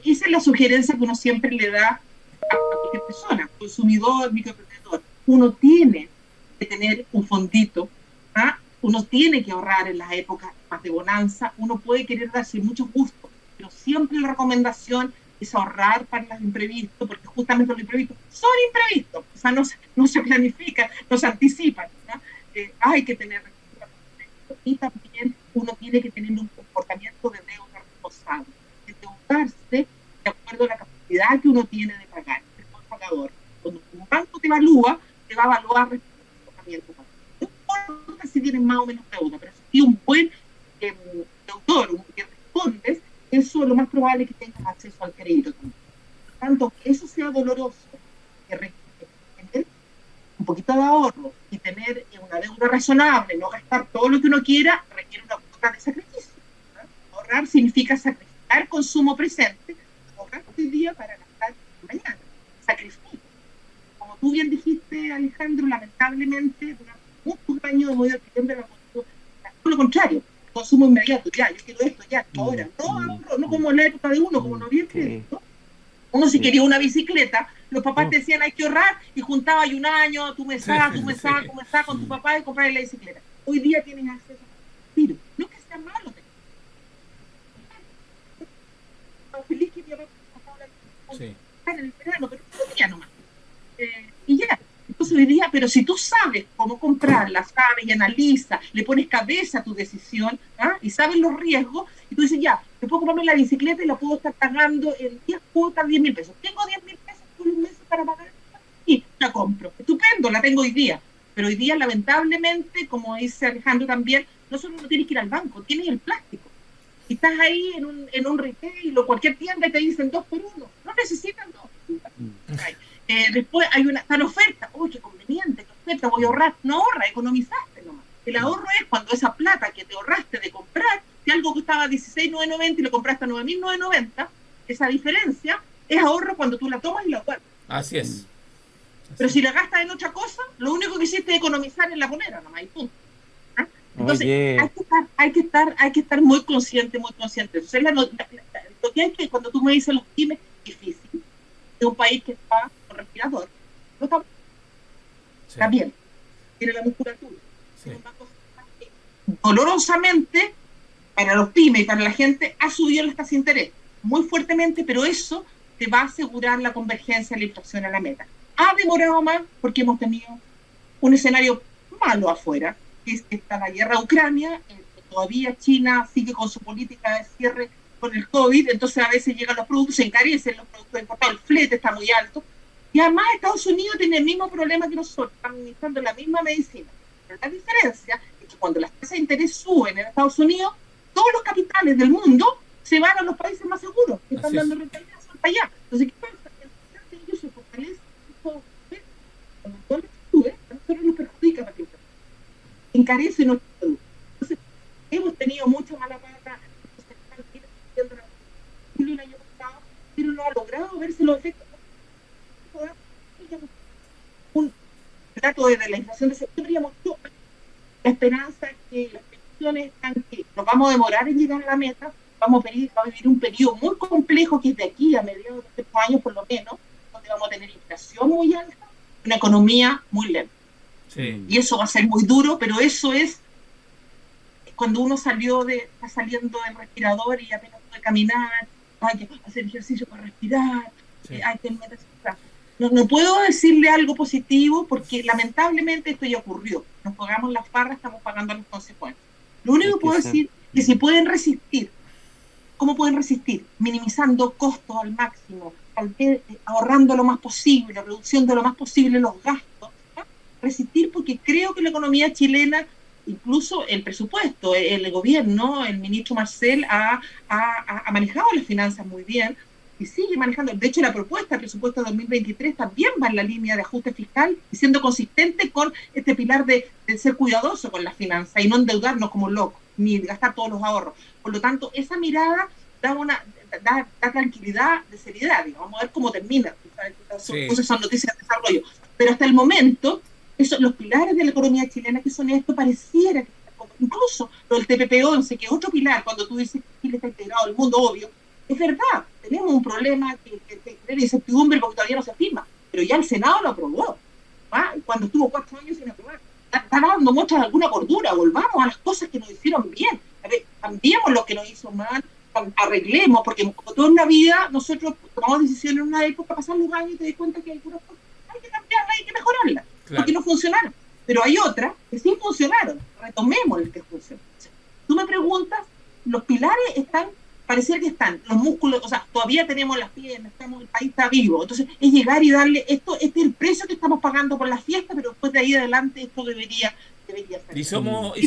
Esa es la sugerencia que uno siempre le da a cualquier persona, consumidor, microemprendedor. Uno tiene que tener un fondito, ¿ah? Uno tiene que ahorrar en las épocas más de bonanza, uno puede querer darse mucho gusto, pero siempre la recomendación es ahorrar para los imprevistos, porque justamente los imprevistos son imprevistos, o sea, no se planifican, no se anticipan, ¿no? Hay que tener y también uno tiene que tener un comportamiento de deuda responsable, endeudarse de acuerdo a la capacidad que uno tiene de pagar, el buen pagador. Cuando un banco te evalúa, te va a evaluar respecto al comportamiento. No importa si tienes más o menos deuda, pero si un buen deudor que respondes, eso es lo más probable que tengas acceso al crédito también. Por tanto, que eso sea doloroso, que tener un poquito de ahorro y tener una deuda razonable, no gastar todo lo que uno quiera, requiere una cuota de sacrificio. Ahorrar significa sacrificar consumo presente, ahorrar hoy día para gastar mañana. Sacrificio. Como tú bien dijiste, Alejandro, lamentablemente, durante muchos años hemos ido adquiriendo todo lo contrario, consumo inmediato, ya, yo quiero esto, ya, ahora, no ahorro, no como en la época de uno, como no había crédito. Uno si quería una bicicleta, los papás te decían hay que ahorrar y juntabas un año, tú me sacas con tu papá y comprar la bicicleta. Hoy día tienes acceso a tiro. No es que sea malo. Estaba feliz que mi papá en el verano, pero no tenía nomás. Y ya. Entonces hoy día, pero si tú sabes cómo comprarla, sabes y analizas, le pones cabeza a tu decisión, y sabes los riesgos, y tú dices, ya, yo puedo comprarme la bicicleta y la puedo estar pagando en 10 cuotas, 10.000 pesos. Tengo 10.000 pesos por un mes para pagar y la compro. Estupendo, la tengo hoy día. Pero hoy día, lamentablemente, como dice Alejandro también, no solo no tienes que ir al banco, tienes el plástico. Y estás ahí en un retail o cualquier tienda y te dicen 2 por 1. No necesitan 2. Después hay una tal oferta, qué conveniente, qué oferta, voy a ahorrar. No ahorra, economizaste nomás. El ahorro es cuando esa plata que te ahorraste de comprar, si algo costaba 16.990 y lo compraste a 9.990, esa diferencia es ahorro cuando tú la tomas y la guardas. Así es. Pero si la gastas en otra cosa, lo único que hiciste es economizar en la moneda nomás, y punto. Entonces, hay que estar muy consciente. Entonces, lo que hay que, cuando tú me dices los pymes, es difícil. De un país que está con respirador, no está, está bien, tiene la musculatura. Sí. Dolorosamente, para los pymes y para la gente, ha subido las tasas de interés muy fuertemente, pero eso te va a asegurar la convergencia de la inflación a la meta. Ha demorado más porque hemos tenido un escenario malo afuera, que es que está la guerra de Ucrania, todavía China sigue con su política de cierre con el COVID, entonces a veces llegan los productos, se encarecen los productos importados, el flete está muy alto, y además Estados Unidos tiene el mismo problema que nosotros, están administrando la misma medicina. Pero la diferencia es que cuando las tasas de interés suben en Estados Unidos, todos los capitales del mundo se van a los países más seguros, que están dando rentabilidad para allá. Entonces, ¿qué pasa? Ellos se fortalecen, cuando el dólar sube, a nosotros nos perjudica para que encarece nuestro producto. Entonces, hemos tenido mucha mala pata, el año pasado, pero no ha logrado verse los efectos. Un dato de la inflación de septiembre mostró la esperanza que las pensiones están que nos vamos a demorar en llegar a la meta, vamos a vivir un periodo muy complejo que es de aquí a mediados de estos años por lo menos, donde vamos a tener inflación muy alta, una economía muy lenta. Sí. Y eso va a ser muy duro, pero eso es cuando uno está saliendo del respirador y apenas puede caminar, hay que hacer ejercicio para respirar, hay que no puedo decirle algo positivo porque lamentablemente esto ya ocurrió. Nos pagamos las farras, estamos pagando las consecuencias. Lo único que puedo decir es que si pueden resistir, ¿cómo pueden resistir? Minimizando costos al máximo, ahorrando lo más posible, reduciendo lo más posible los gastos. Resistir porque creo que la economía chilena, incluso el presupuesto, el gobierno, el ministro Marcel ha manejado las finanzas muy bien y sigue manejando. De hecho, la propuesta del presupuesto de 2023 también va en la línea de ajuste fiscal y siendo consistente con este pilar de ser cuidadoso con las finanzas y no endeudarnos como locos, ni gastar todos los ahorros. Por lo tanto, esa mirada da tranquilidad de seriedad. Digamos. Vamos a ver cómo termina. Entonces son noticias de desarrollo. Pero hasta el momento, los pilares de la economía chilena que son esto, pareciera que incluso lo del TPP-11, que es otro pilar, cuando tú dices que Chile está integrado al mundo, obvio, es verdad, tenemos un problema que genera incertidumbre porque todavía no se firma, pero ya el Senado lo aprobó, cuando estuvo 4 años sin aprobar. Está dando muestra de alguna cordura, volvamos a las cosas que nos hicieron bien, a ver, cambiemos lo que nos hizo mal, arreglemos, porque como toda la vida nosotros tomamos decisiones en una época, pasan los años y te das cuenta que hay algunas cosas hay que cambiarlas, hay que mejorarlas. Claro. Porque no funcionaron, pero hay otras que sí funcionaron, retomemos el que funcionó. Tú me preguntas, los pilares están pareciera que están los músculos, o sea, todavía tenemos las piernas, el país está vivo. Entonces, es llegar y darle esto, este es el precio que estamos pagando por la fiesta, pero después de ahí adelante esto debería ser. Y somos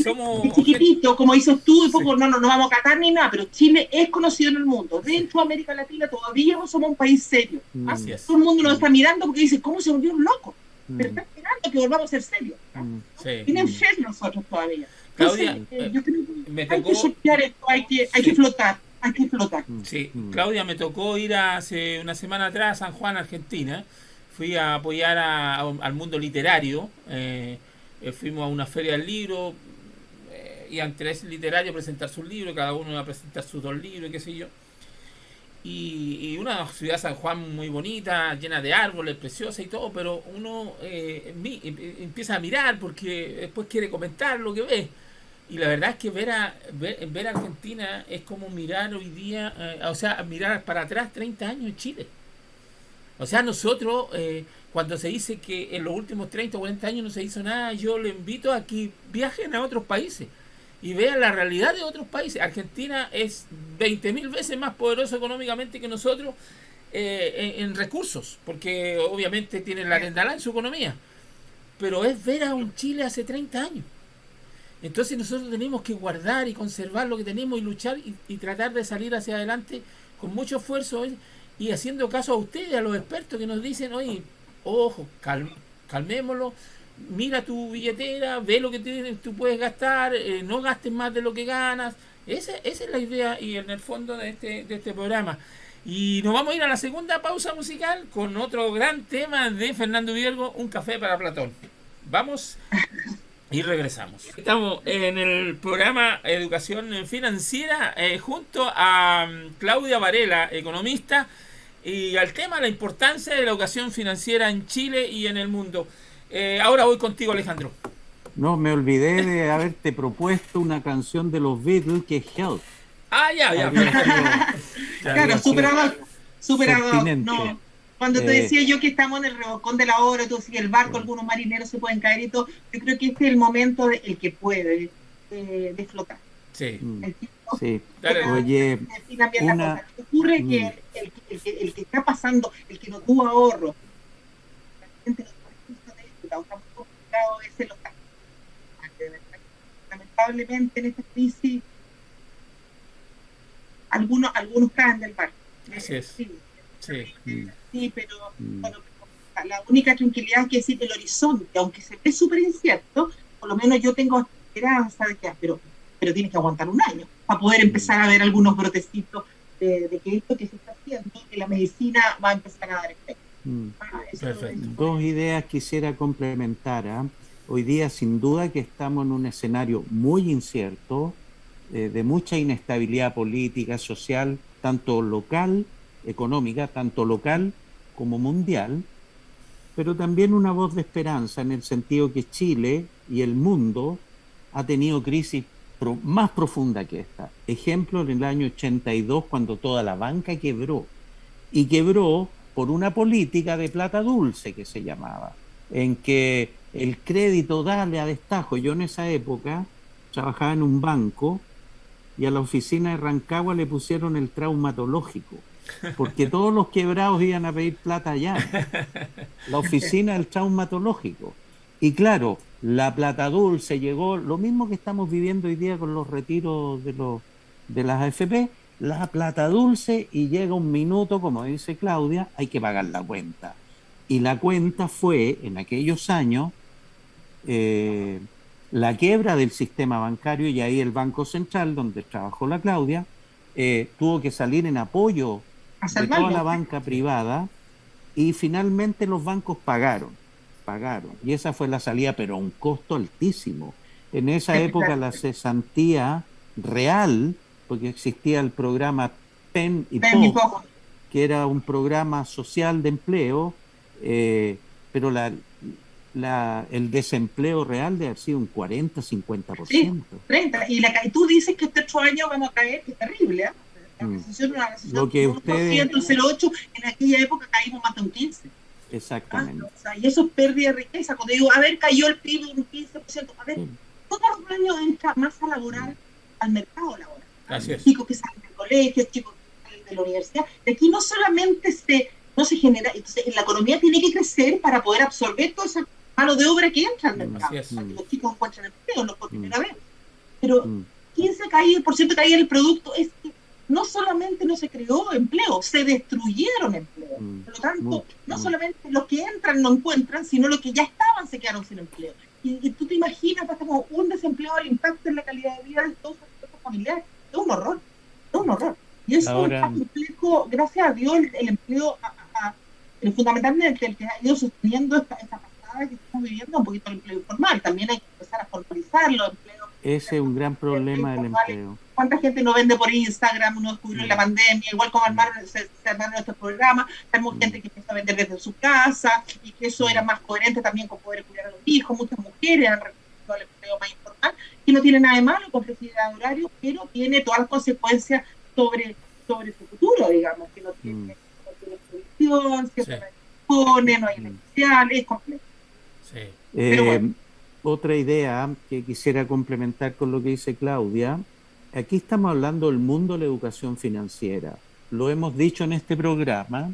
chiquitito, como dices tú, y poco, sí. no vamos a catar ni nada, pero Chile es conocido en el mundo. Dentro de América Latina todavía no somos un país serio. Así es. Todo el mundo nos está mirando porque dice, ¿cómo se volvieron locos? Pero están esperando que volvamos a ser serios. Sí. Tienen fe en nosotros todavía. Claudia, Entonces, yo creo que me hay tocó, que sortear esto, hay que flotar. Hay que flotar. sí, Claudia, me tocó ir hace una semana atrás a San Juan, Argentina. Fui a apoyar al mundo literario. Fuimos a una feria del libro. Y ante ese literario a presentar sus libros. Cada uno iba a presentar sus 2 libros, qué sé yo. Y una ciudad, San Juan, muy bonita, llena de árboles, preciosa y todo. Pero uno empieza a mirar porque después quiere comentar lo que ve. Y la verdad es que ver Argentina es como mirar hoy día, o sea, mirar para atrás 30 años en Chile. O sea, nosotros, cuando se dice que en los últimos 30 o 40 años no se hizo nada, yo le invito a que viajen a otros países y vean la realidad de otros países. Argentina es 20.000 veces más poderoso económicamente que nosotros en recursos, porque obviamente tienen la tendalá en su economía. Pero es ver a un Chile hace 30 años. Entonces nosotros tenemos que guardar y conservar lo que tenemos y luchar y tratar de salir hacia adelante con mucho esfuerzo y haciendo caso a ustedes, a los expertos que nos dicen, oye, ojo, calmémoslo, mira tu billetera, ve lo que tú puedes gastar, no gastes más de lo que ganas. Esa es la idea y en el fondo de este programa. Y nos vamos a ir a la segunda pausa musical con otro gran tema de Fernando Viergo, Un café para Platón. Vamos y regresamos. Estamos en el programa Educación Financiera junto a Claudia Varela, economista, y al tema la importancia de la educación financiera en Chile y en el mundo. Ahora voy contigo, Alejandro. No, me olvidé de haberte propuesto una canción de los Beatles que es Help. Ya. Claro, superado. No. Cuando te decía yo que estamos en el rebocón de la hora, tú decías el barco, algunos marineros se pueden caer y todo, yo creo que este es el momento el que puede de flotar. Sí. Sí. Oye, ocurre que el que está pasando, el que no tuvo ahorro, la gente no tiene de está muy complicado, ese lo está. Lamentablemente en esta crisis algunos caen del barco. Así es. Sí, pero bueno, la única tranquilidad es que decir el horizonte, aunque se ve súper incierto, por lo menos yo tengo esperanza de que, pero tienes que aguantar un año para poder empezar a ver algunos brotecitos de que esto que se está haciendo, que la medicina va a empezar a dar efecto. Perfecto. 2 ideas quisiera complementar. Hoy día, sin duda, que estamos en un escenario muy incierto, de mucha inestabilidad política, social, tanto local, económica, tanto local como mundial, pero también una voz de esperanza en el sentido que Chile y el mundo ha tenido crisis más profunda que esta. Ejemplo, en el año 82, cuando toda la banca quebró, y quebró por una política de plata dulce que se llamaba, en que el crédito dale a destajo. Yo en esa época trabajaba en un banco y a la oficina de Rancagua le pusieron el traumatológico, porque todos los quebrados iban a pedir plata allá. La oficina del traumatológico. Y claro, la plata dulce llegó, lo mismo que estamos viviendo hoy día con los retiros de las AFP, la plata dulce, y llega un minuto, como dice Claudia, hay que pagar la cuenta. Y la cuenta fue, en aquellos años, la quiebra del sistema bancario, y ahí el Banco Central, donde trabajó la Claudia, tuvo que salir en apoyo de toda la banca privada, y finalmente los bancos pagaron, y esa fue la salida, pero a un costo altísimo. En esa época la cesantía real, porque existía el programa PEN y POC, que era un programa social de empleo, pero el desempleo real debe haber sido un 40-50%. Sí, 30%. Y tú dices que este otro año vamos a caer, que es terrible, ¿eh? La recesión lo que ustedes... 0,8, en aquella época caímos más de un 15%. Exactamente. O sea, y eso es pérdida de riqueza. Cuando digo, cayó el PIB un 15%, todos los años entra masa laboral al mercado laboral. Así es. chicos que salen del colegio, chicos que salen de la universidad. Y aquí no solamente no se genera, entonces la economía tiene que crecer para poder absorber toda esa mano de obra que entra al mercado, Así es. para que los chicos encuentren empleo, no por primera vez. Pero 15% caída en el producto es que no solamente no se creó empleo, se destruyeron empleo. Por lo tanto, no solamente los que entran no encuentran, sino los que ya estaban se quedaron sin empleo. Y tú te imaginas, como un desempleo, el impacto en la calidad de vida de todos los familiares. Es un horror, es un horror. Y eso Ahora, está complejo, gracias a Dios, el empleo, fundamentalmente el que ha ido sosteniendo esta pasada que estamos viviendo, un poquito el empleo informal. También hay que empezar a formalizarlo, empleo. ese es un gran problema del empleo. ¿Cuánta gente no vende por Instagram? Uno descubrió en la pandemia, igual como se armaron estos programas. Tenemos gente que empieza a vender desde su casa y que eso era más coherente también con poder cuidar a los hijos. Muchas mujeres han recurrido al empleo más informal, que no tiene nada de malo con flexibilidad de horario, pero tiene todas las consecuencias sobre su futuro, digamos, que no tiene producción, siempre pone, no hay elección, es complejo. Sí. Pero bueno. Otra idea que quisiera complementar con lo que dice Claudia, aquí estamos hablando del mundo de la educación financiera. Lo hemos dicho en este programa,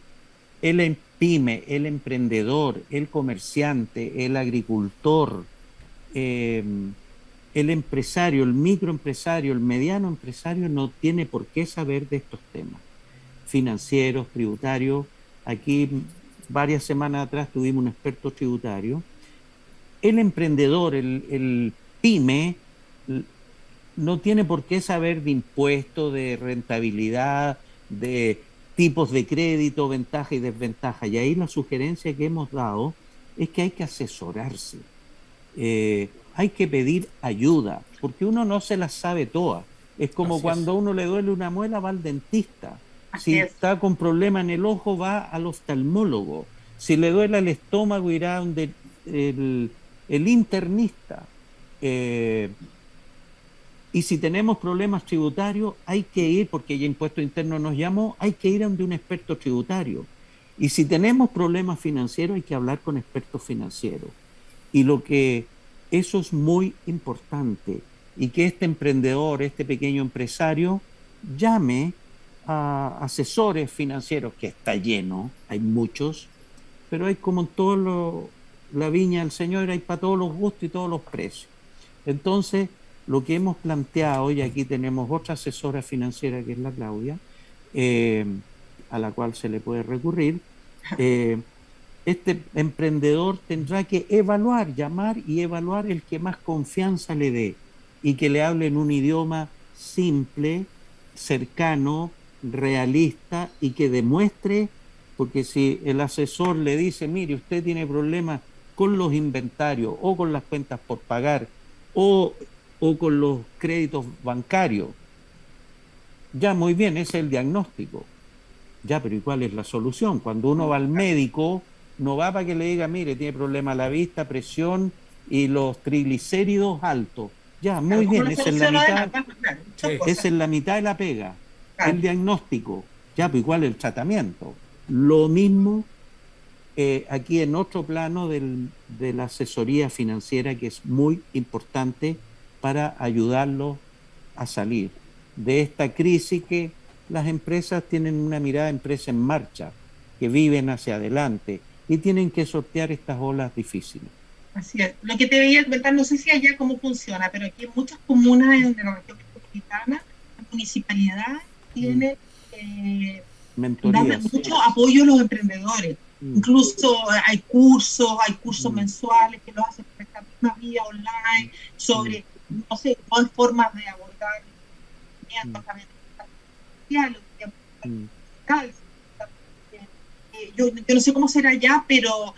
el pyme, el emprendedor, el comerciante, el agricultor, el empresario, el microempresario, el mediano empresario no tiene por qué saber de estos temas financieros, tributarios. Aquí varias semanas atrás tuvimos un experto tributario. El emprendedor, el pyme, no tiene por qué saber de impuestos, de rentabilidad, de tipos de crédito, ventaja y desventaja. Y ahí la sugerencia que hemos dado es que hay que asesorarse, hay que pedir ayuda, porque uno no se las sabe todas. Es como cuando a uno le duele una muela, va al dentista. Si está con problema en el ojo, va al oftalmólogo. Si le duele el estómago, irá donde el internista. Y si tenemos problemas tributarios, hay que ir, porque ya Impuesto Interno nos llamó, hay que ir a donde un experto tributario. Y si tenemos problemas financieros, hay que hablar con expertos financieros. Y eso es muy importante. Y que este emprendedor, este pequeño empresario, llame a asesores financieros, que está lleno, hay muchos, pero hay como en todo la viña del Señor, hay para todos los gustos y todos los precios. Entonces, lo que hemos planteado, y aquí tenemos otra asesora financiera que es la Claudia, a la cual se le puede recurrir, este emprendedor tendrá que llamar y evaluar el que más confianza le dé y que le hable en un idioma simple, cercano, realista y que demuestre, porque si el asesor le dice, mire, usted tiene problemas con los inventarios o con las cuentas por pagar o con los créditos bancarios, ya muy bien, ese es el diagnóstico. Ya, pero ¿y cuál es la solución? Cuando uno va al médico, no va para que le diga, mire, tiene problema a la vista, presión y los triglicéridos altos. Ya, muy bien, esa es la mitad de la pega. El diagnóstico. Ya, pues igual el tratamiento. Lo mismo aquí en otro plano de la asesoría financiera, que es muy importante para ayudarlos a salir de esta crisis, que las empresas tienen una mirada de empresa en marcha, que viven hacia adelante y tienen que sortear estas olas difíciles. Así es. Lo que te veía comentar, no sé si allá cómo funciona, pero aquí en muchas comunas en la región metropolitana, la municipalidad tiene mucho apoyo a los emprendedores. Incluso hay cursos mensuales que los hacen por esta misma vía online sobre, no sé, todas formas de abordar yo no sé cómo será allá, pero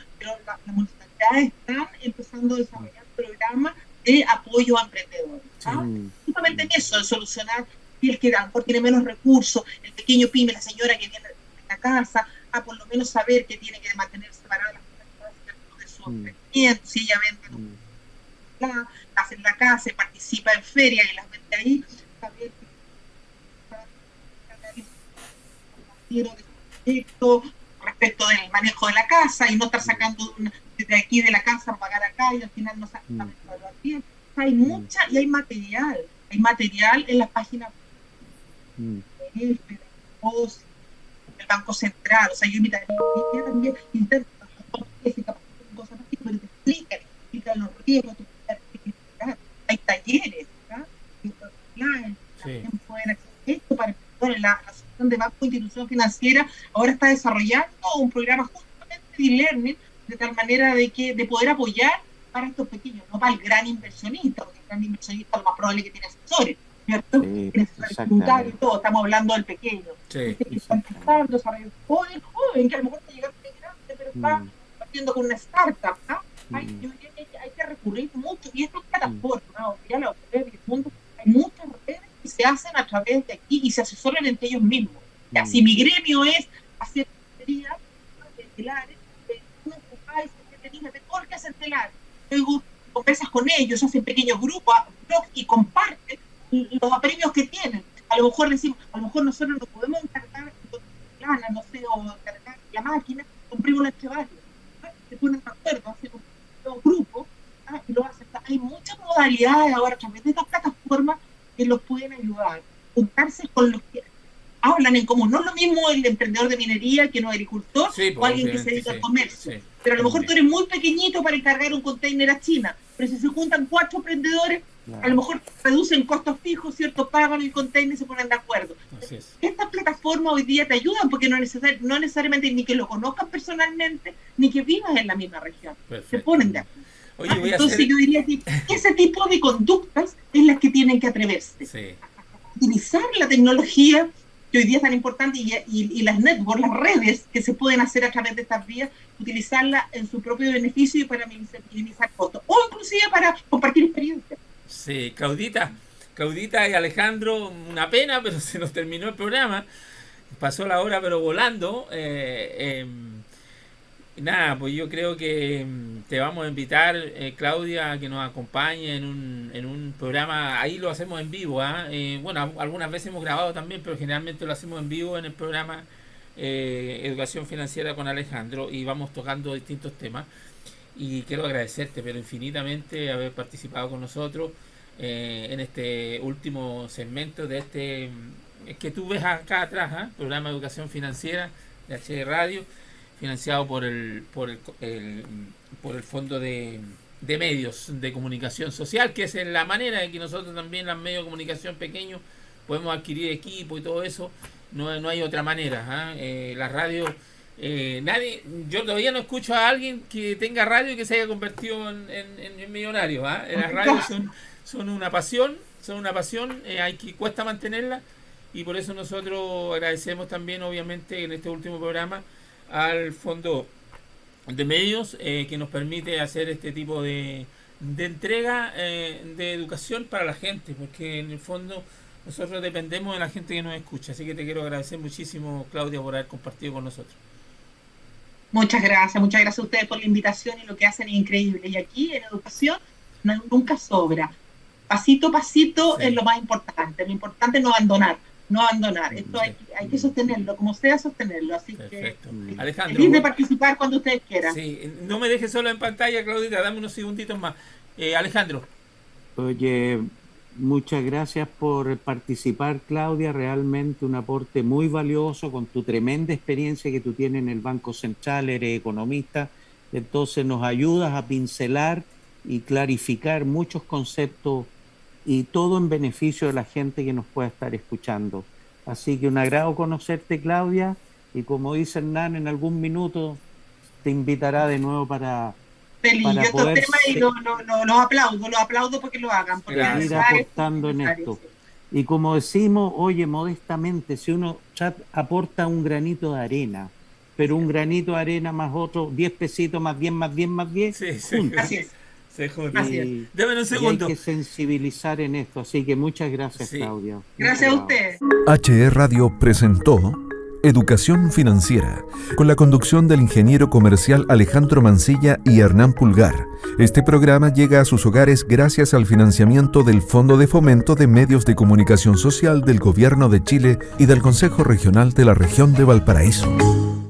las municipalidades están empezando a desarrollar programas de apoyo a emprendedores. Justamente en eso, de solucionar, si el que a lo mejor tiene menos recursos, el pequeño pyme, la señora que viene de la casa, a por lo menos saber que tiene que mantener separadas las cosas de su emprendimiento. Si ella vende hace en la casa, participa en ferias y las vende ahí, saber respecto del manejo de la casa y no estar sacando de aquí de la casa a pagar acá y al final no sacan bien. Hay mucha y hay material en las páginas el Banco Central, o sea, yo invitaría también intentar cosas así, pero te explican los riesgos, hay talleres, ¿verdad? También pueden acceder a esto para la Asociación de Banco e Institución Financiera ahora está desarrollando un programa justamente de e-learning, de tal manera de poder apoyar para estos pequeños, no para el gran inversionista, porque el gran inversionista lo más probable es que tiene asesores, ¿cierto? Sí, y todo, estamos hablando del pequeño. Sí, que está empezando, joven, que a lo mejor te llega muy grande, pero está partiendo con una startup, ¿no? Hay que recurrir mucho, y estas plataformas, ¿no? Ya lo que el mundo, hay muchas redes que se hacen a través de aquí y se asesoran entre ellos mismos. Ya, si mi gremio es hacer telares, de Jorge hacer telares, luego conversas con ellos, hacen pequeños grupos y comparten los apremios que tienen. A lo mejor decimos, a lo mejor nosotros no podemos encargar lana, no sé, o encargar la máquina, compremos entre varios. Se ponen de acuerdo, hacen un grupo, y lo hacen. Hay muchas modalidades ahora a través de estas plataformas que los pueden ayudar. Juntarse con los que hablan en común. No es lo mismo el emprendedor de minería que no agricultor, o alguien que se dedica al comercio. Pero a lo mejor tú eres muy pequeñito para encargar un container a China, pero si se juntan 4 emprendedores, a lo mejor reducen costos fijos, ¿cierto? Pagan el container y se ponen de acuerdo. Estas plataformas hoy día te ayudan porque no necesariamente ni que lo conozcan personalmente, ni que vivas en la misma región. Se ponen de acuerdo. Oye, entonces yo diría que ese tipo de conductas es las que tienen que atreverse. Utilizar la tecnología que hoy día es tan importante y las networks, las redes que se pueden hacer a través de estas vías, utilizarla en su propio beneficio y para minimizar costos, o inclusive para compartir experiencias. Sí, Claudita y Alejandro, una pena, pero se nos terminó el programa, pasó la hora pero volando. Nada, pues yo creo que te vamos a invitar, Claudia, a que nos acompañe en un programa. Ahí lo hacemos en vivo, bueno, algunas veces hemos grabado también, pero generalmente lo hacemos en vivo en el programa Educación Financiera con Alejandro, y vamos tocando distintos temas. Y quiero agradecerte, pero infinitamente, haber participado con nosotros en este último segmento de este que tú ves acá atrás, programa de Educación Financiera de HD Radio, financiado por el Fondo de Medios de Comunicación Social, que es la manera en que nosotros también, los medios de comunicación pequeños, podemos adquirir equipo y todo eso. No hay otra manera. La radio, yo todavía no escucho a alguien que tenga radio y que se haya convertido en millonario. Las radios son una pasión, cuesta mantenerla, y por eso nosotros agradecemos también, obviamente, en este último programa al Fondo de Medios, que nos permite hacer este tipo de entrega de educación para la gente, porque en el fondo nosotros dependemos de la gente que nos escucha. Así que te quiero agradecer muchísimo, Claudia, por haber compartido con nosotros. Muchas gracias a ustedes por la invitación, y lo que hacen es increíble. Y aquí en educación nunca sobra. Pasito a pasito es lo más importante. Lo importante es no abandonar. Esto hay que sostenerlo, como sea sostenerlo. Así perfecto. Que Alejandro, feliz de participar cuando ustedes quieran. Sí, no me dejes solo en pantalla, Claudita, dame unos segunditos más. Alejandro. Oye, muchas gracias por participar, Claudia. Realmente un aporte muy valioso con tu tremenda experiencia que tú tienes en el Banco Central. Eres economista, entonces nos ayudas a pincelar y clarificar muchos conceptos, y todo en beneficio de la gente que nos pueda estar escuchando. Así que un agrado conocerte, Claudia, y como dice Hernán, en algún minuto te invitará de nuevo para yo estos temas y los aplaudo porque lo hagan, porque ir aportando en esto. Y como decimos, oye, modestamente, si uno aporta un granito de arena, pero un granito de arena más otro, 10 pesitos más 10, sí. Así es. Deme un segundo. Hay que sensibilizar en esto, así que muchas gracias, Claudia. Gracias a ustedes. HD Radio presentó Educación Financiera, con la conducción del ingeniero comercial Alejandro Mancilla y Hernán Pulgar. Este programa llega a sus hogares gracias al financiamiento del Fondo de Fomento de Medios de Comunicación Social del Gobierno de Chile y del Consejo Regional de la Región de Valparaíso.